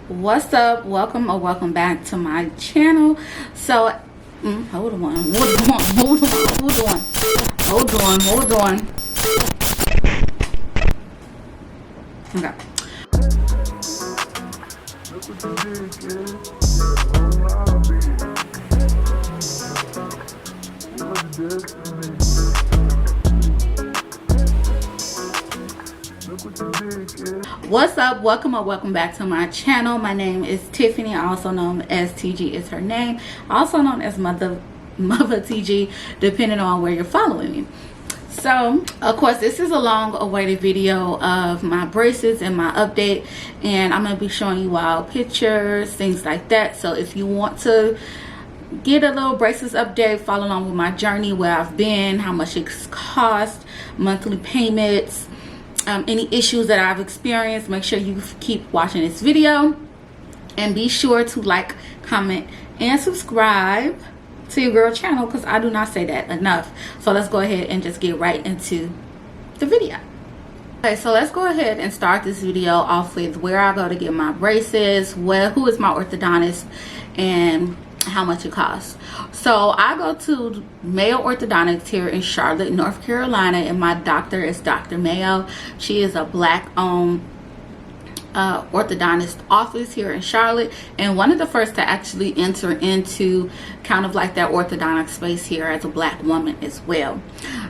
What's up? Welcome or welcome back to my channel. So hold on. Okay. What's up? Welcome or welcome back to my channel. My name is Tiffany, also known as TG is her name, also known as Mother TG, depending on where you're following me. So of course this is a long awaited video of my braces and my update, and I'm going to be showing you all pictures, things like that. So if you want to get a little braces update, follow along with my journey, where I've been, how much it's cost, monthly payments, any issues that I've experienced, make sure you keep watching this video, and be sure to like, comment, and subscribe to your girl channel, because I do not say that enough. So let's go ahead and just get right into the video. Okay, so let's go ahead and start this video off with where I go to get my braces, who is my orthodontist, and how much it costs. So I go to Mayo Orthodontics here in Charlotte, North Carolina, and my doctor is Dr. Mayo. She is a black owned orthodontist office here in Charlotte, and one of the first to actually enter into kind of like that orthodontic space here as a black woman as well.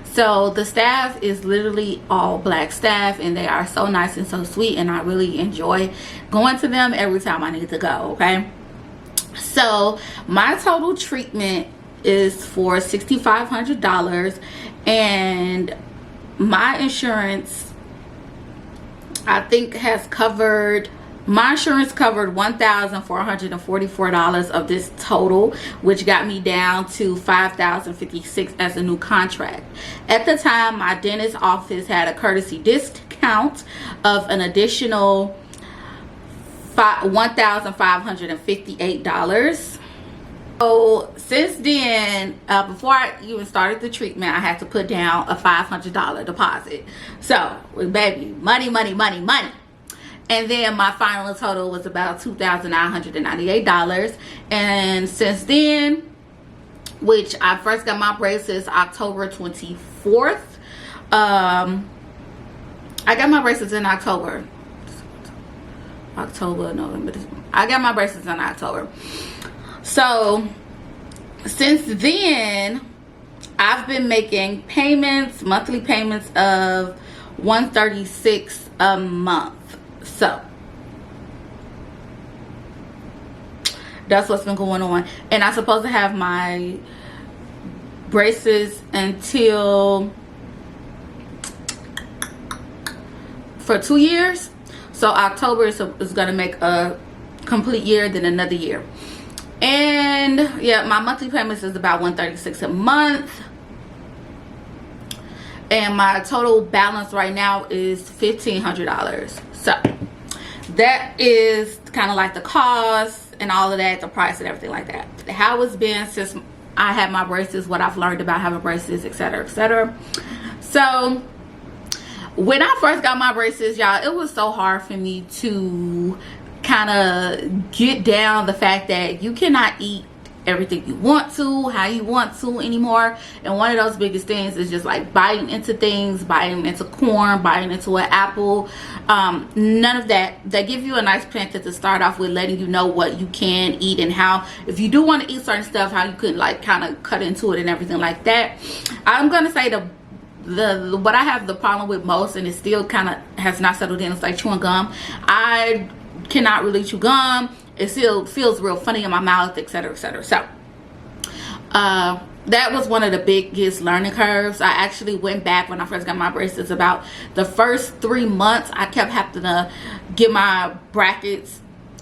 So the staff is literally all black staff, and they are so nice and so sweet, and I really enjoy going to them every time I need to go. Okay, so my total treatment is for $6,500, and my insurance, I think, has covered, my insurance covered $1,444 of this total, which got me down to $5,056 as a new contract. At the time, my dentist office had a courtesy discount of an additional $1,558. So since then, before I even started the treatment, I had to put down a $500 deposit. So baby, money. And then my final total was about $2,998. And since then, which I first got my braces October 24th. I got my braces in October, November. I got my braces in October. So since then, I've been making payments, monthly payments of $136 a month. So that's what's been going on. And I'm supposed to have my braces until for 2 years. So October is going to make a complete year, then another year. And yeah, my monthly payments is about $136 a month, and my total balance right now is $1,500. So that is kind of like the cost and all of that, the price and everything like that. How it's been since I had my braces, what I've learned about having braces, etc., etc. So when I first got my braces, y'all, it was so hard for me to kind of get down the fact that you cannot eat everything you want to, how you want to anymore. And one of those biggest things is just like biting into things, biting into corn, biting into an apple. None of that. They give you a nice pamphlet to start off with, letting you know what you can eat and how, if you do want to eat certain stuff, how you could like kind of cut into it and everything like that. I'm gonna say what I have the problem with most, and it still kind of has not settled in, it's like chewing gum. I cannot really chew gum. It still feels real funny in my mouth, etc., etc. So that was one of the biggest learning curves. I actually went back when I first got my braces. About the first 3 months, I kept having to get my brackets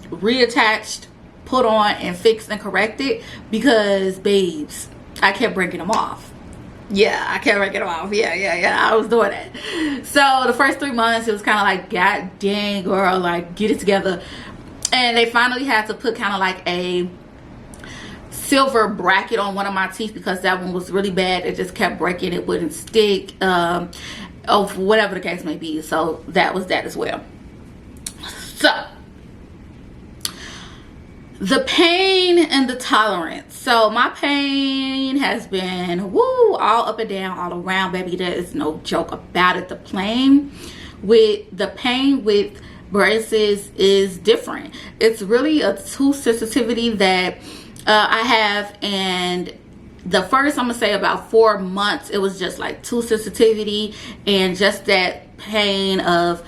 reattached, put on, and fixed and corrected, because babes, I kept breaking them off. Yeah, I kept breaking them off. Yeah, I was doing that. So the first 3 months, it was kind of like, god dang girl, like get it together. And they finally had to put kind of like a silver bracket on one of my teeth, because that one was really bad. It just kept breaking, it wouldn't stick, of whatever the case may be. So that was that as well. So the pain and the tolerance. So my pain has been woo, all up and down, all around, baby. There is no joke about it. The pain with braces is different. It's really a tooth sensitivity that I have, and the first, I'm gonna say, about 4 months, it was just like tooth sensitivity and just that pain of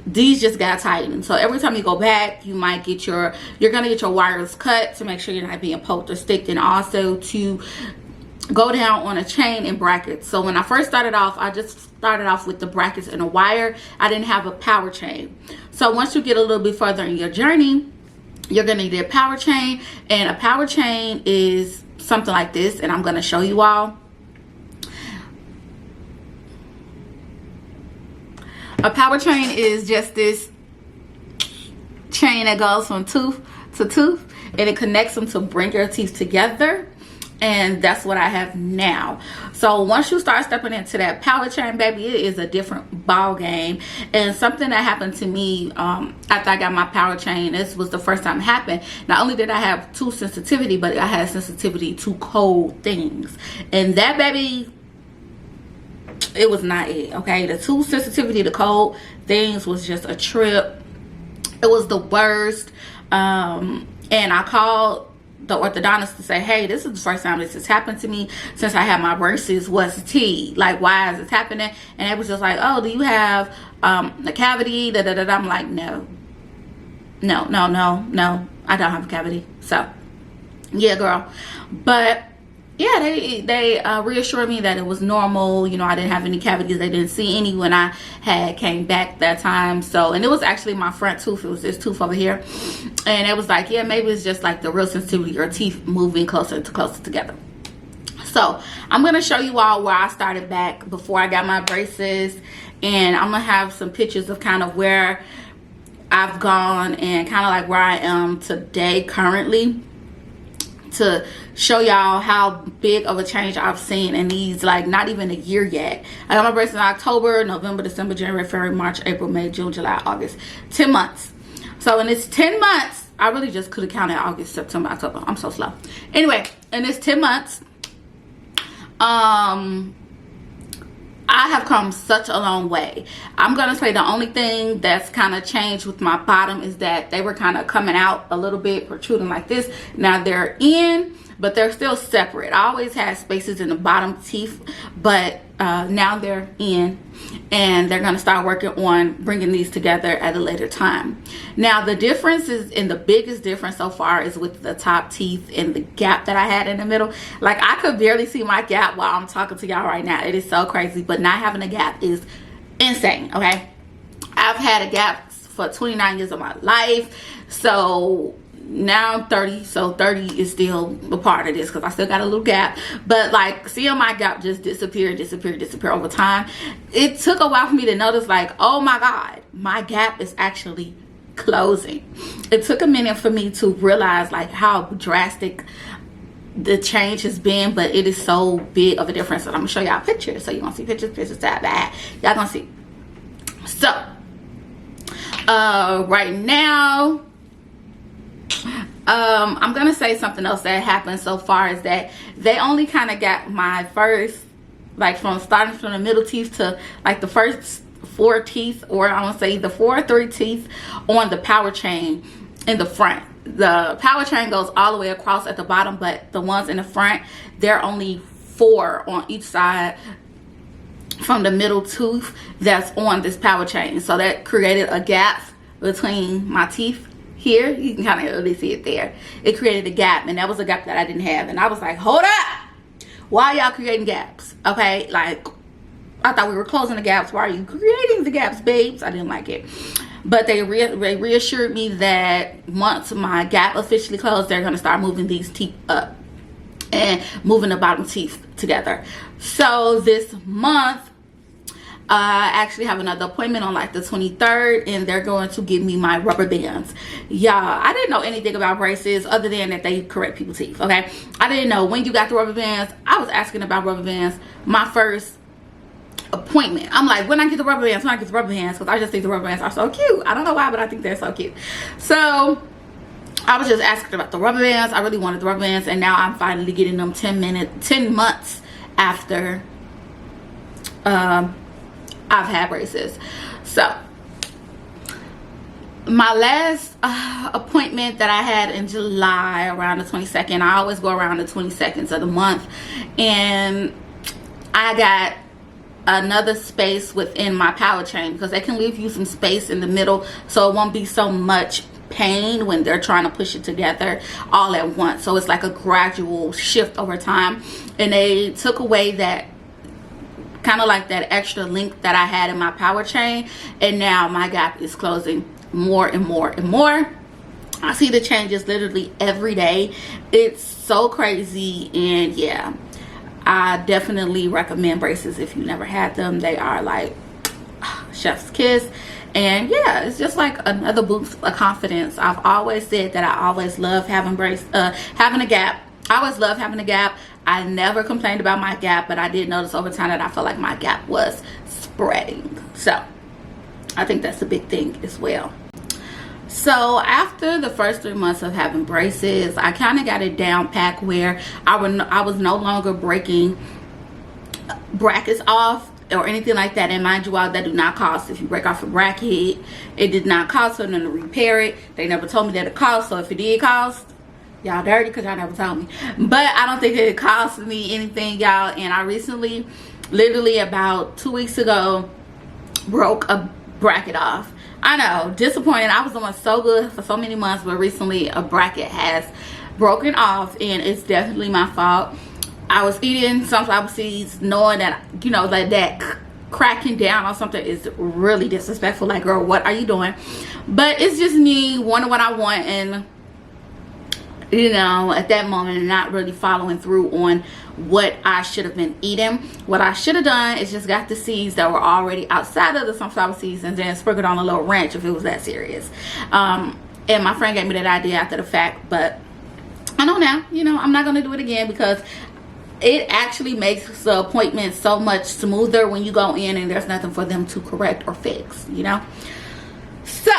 these just got tightened. So every time you go back, you might get you're gonna get your wires cut to make sure you're not being poked or sticked, and also to go down on a chain and brackets. So when I first started off, I just started off with the brackets and a wire. I didn't have a power chain. So once you get a little bit further in your journey, you're gonna need a power chain, and a power chain is something like this, and I'm gonna show you all. A power chain is just this chain that goes from tooth to tooth, and it connects them to bring your teeth together. And that's what I have now. So once you start stepping into that power chain, baby, it is a different ball game. And something that happened to me after I got my power chain, this was the first time it happened. Not only did I have tooth sensitivity, but I had sensitivity to cold things. And that, baby, it was not it, okay? The tooth sensitivity to cold things was just a trip. It was the worst. And I called the orthodontist to say, hey, this is the first time this has happened to me since I had my braces. What's tea? Like, why is this happening? And it was just like, oh, do you have a cavity? I'm like, no, I don't have a cavity. So yeah, girl. But yeah, they reassured me that it was normal. You know, I didn't have any cavities. They didn't see any when I had came back that time. So, and it was actually my front tooth. It was this tooth over here. And it was like, yeah, maybe it's just like the real sensitivity, your teeth moving closer together. So I'm going to show you all where I started back before I got my braces. And I'm going to have some pictures of kind of where I've gone and kind of like where I am today currently, to show y'all how big of a change I've seen in these, like, not even a year yet. I got my braces in October, November, December, January, February, March, April, May, June, July, August. 10 months. So in this 10 months, I really just could have counted August, September, October. I'm so slow. Anyway, in this 10 months, I have come such a long way. I'm gonna say the only thing that's kind of changed with my bottom is that they were kind of coming out a little bit, protruding like this. Now they're in, but they're still separate. I always had spaces in the bottom teeth, but now they're in, and they're gonna start working on bringing these together at a later time. Now the difference is, and the biggest difference so far, is with the top teeth and the gap that I had in the middle. Like, I could barely see my gap while I'm talking to y'all right now. It is so crazy, but not having a gap is insane. Okay, I've had a gap for 29 years of my life, so now I'm 30, so 30 is still a part of this because I still got a little gap. But like, seeing my gap just disappear over time, it took a while for me to notice, like, oh my God, my gap is actually closing. It took a minute for me to realize like how drastic the change has been, but it is so big of a difference. And I'm gonna show y'all pictures, so you're gonna see pictures side by. Y'all gonna see. So right now, I'm gonna say something else that happened so far is that they only kind of got my first, like, from starting from the middle teeth to like the first 4 teeth, or I want to say the 4 or 3 teeth on the power chain in the front. The power chain goes all the way across at the bottom, but the ones in the front, they're only 4 on each side from the middle tooth that's on this power chain. So that created a gap between my teeth. Here, you can kind of really see it there. It created a gap, and that was a gap that I didn't have. And I was like, hold up, why y'all creating gaps? Okay, like, I thought we were closing the gaps. Why are you creating the gaps, babes? I didn't like it. But they reassured me that once my gap officially closed, they're going to start moving these teeth up and moving the bottom teeth together. So this month, I actually have another appointment on like the 23rd, and they're going to give me my rubber bands. Y'all, I didn't know anything about braces other than that they correct people's teeth, okay? I didn't know when you got the rubber bands. I was asking about rubber bands my first appointment. I'm like, when I get the rubber bands, because I just think the rubber bands are so cute. I don't know why, but I think they're so cute. So I was just asking about the rubber bands. I really wanted the rubber bands, and now I'm finally getting them 10 months after I've had braces. So my last appointment that I had in July, around the 22nd, I always go around the 22nd of the month, and I got another space within my power chain, because they can leave you some space in the middle so it won't be so much pain when they're trying to push it together all at once. So it's like a gradual shift over time, and they took away that kind of like that extra link that I had in my power chain, and now my gap is closing more and more and more. I see the changes literally every day. It's so crazy. And yeah, I definitely recommend braces if you never had them. They are like chef's kiss. And yeah, it's just like another boost of confidence. I've always said that I always love having having a gap. I always love having a gap. I never complained about my gap, but I did notice over time that I felt like my gap was spreading. So I think that's a big thing as well. So after the first 3 months of having braces, I kind of got it down packed where I was no longer breaking brackets off or anything like that. And mind you all, that do not cost. If you break off a bracket, it did not cost for them to repair it. They never told me that it cost. So if it did cost, y'all dirty, because y'all never told me. But I don't think it cost me anything, y'all. And I recently, literally about 2 weeks ago, broke a bracket off. I know, disappointing. I was doing so good for so many months, but recently a bracket has broken off, and it's definitely my fault. I was eating sunflower seeds knowing that, you know, that cracking down on something is really disrespectful. Like, girl, what are you doing? But it's just me wanting what I want, and you know, at that moment, not really following through on what I should have been eating. What I should have done is just got the seeds that were already outside of the sunflower seeds and then sprinkled on a little ranch if it was that serious. And my friend gave me that idea after the fact, but I know now, you know, I'm not going to do it again, because it actually makes the appointment so much smoother when you go in and there's nothing for them to correct or fix, you know. So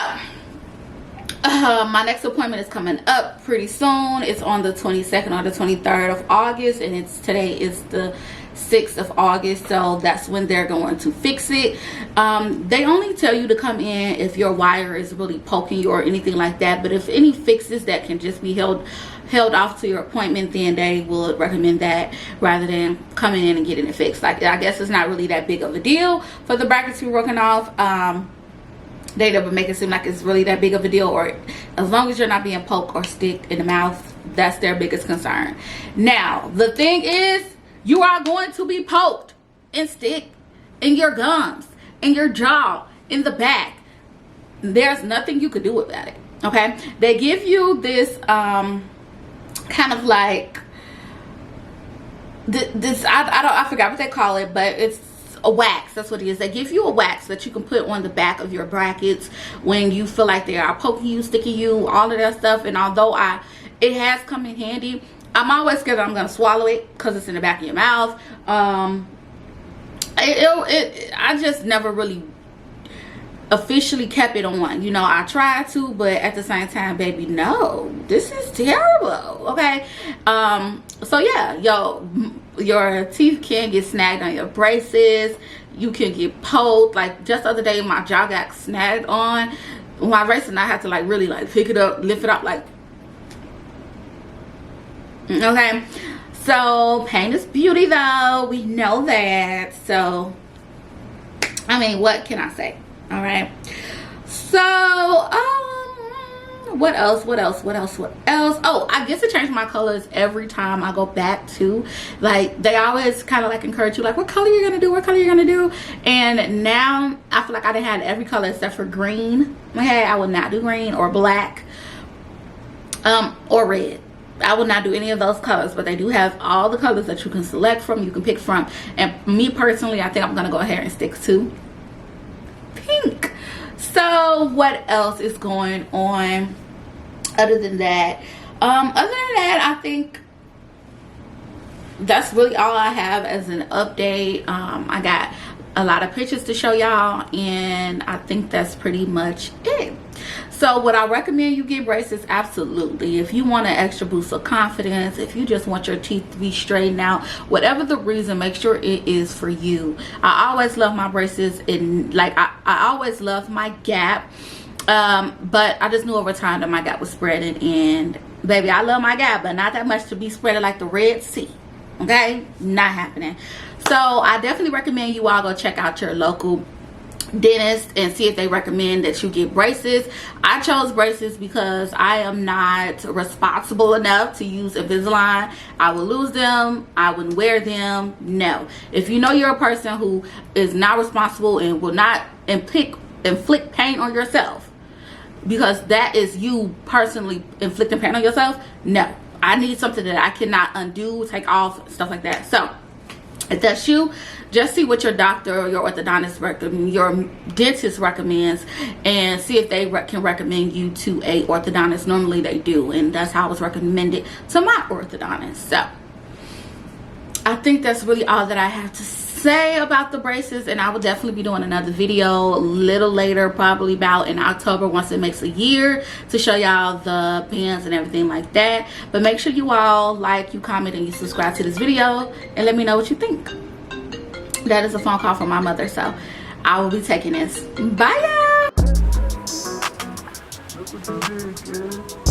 my next appointment is coming up pretty soon. It's on the 22nd or the 23rd of August, and today is the 6th of August, so that's when they're going to fix it. They only tell you to come in if your wire is really poking you or anything like that, but if any fixes that can just be held off to your appointment, then they will recommend that rather than coming in and getting it fixed. Like, I guess it's not really that big of a deal for the brackets to be broken off. They never make it seem like it's really that big of a deal, or as long as you're not being poked or sticked in the mouth, that's their biggest concern. Now, the thing is, you are going to be poked and sticked in your gums, in your jaw, in the back. There's nothing you could do about it, okay? They give you this kind of like this I forgot what they call it, but it's a wax. That's what it is. They give you a wax that you can put on the back of your brackets when you feel like they are poking you, sticking you, all of that stuff. And although it has come in handy, I'm always scared that I'm gonna swallow it because it's in the back of your mouth. I just never really officially kept it on. You know, I tried to, but at the same time, baby, no, this is terrible. Okay. So yeah, your teeth can get snagged on your braces. You can get poked. Like, just the other day, my jaw got snagged on my brace, and I had to like really like pick it up, lift it up, like, okay. So pain is beauty, though. We know that. So I mean, what can I say? All right. So what else? Oh, I get to change my colors every time I go back to, like, they always kind of like encourage you, like, what color you're gonna do, and now I feel like I done had every color except for green. Okay, I will not do green or black or red. I will not do any of those colors, but they do have all the colors that you can select from, you can pick from. And me personally, I think I'm gonna go ahead and stick to pink. So what else is going on other than that? I think that's really all I have as an update. I got a lot of pictures to show y'all, and I think that's pretty much it. So would I recommend you get braces? Absolutely. If you want an extra boost of confidence, if you just want your teeth to be straightened out, whatever the reason, make sure it is for you. I always love my braces, and like I always loved my gap, but I just knew over time that my gap was spreading, and baby, I love my gap, but not that much to be spreading like the Red Sea. Okay, not happening. So I definitely recommend you all go check out your local dentist and see if they recommend that you get braces. I chose braces because I am not responsible enough to use Invisalign. I will lose them. I wouldn't wear them. No. If you know you're a person who is not responsible and will not inflict pain on yourself, because that is you personally inflicting pain on yourself, no. I need something that I cannot undo, take off, stuff like that. So if that's you, just see what your doctor or your orthodontist recommends, your dentist recommends, and see if they can recommend you to a orthodontist. Normally they do, and that's how I was recommended to my orthodontist. So I think that's really all that I have to say about the braces, and I will definitely be doing another video a little later, probably about in October, once it makes a year, to show y'all the pins and everything like that. But make sure you all like, you comment, and you subscribe to this video, and let me know what you think. That is a phone call from my mother, so I will be taking this. Bye, y'all.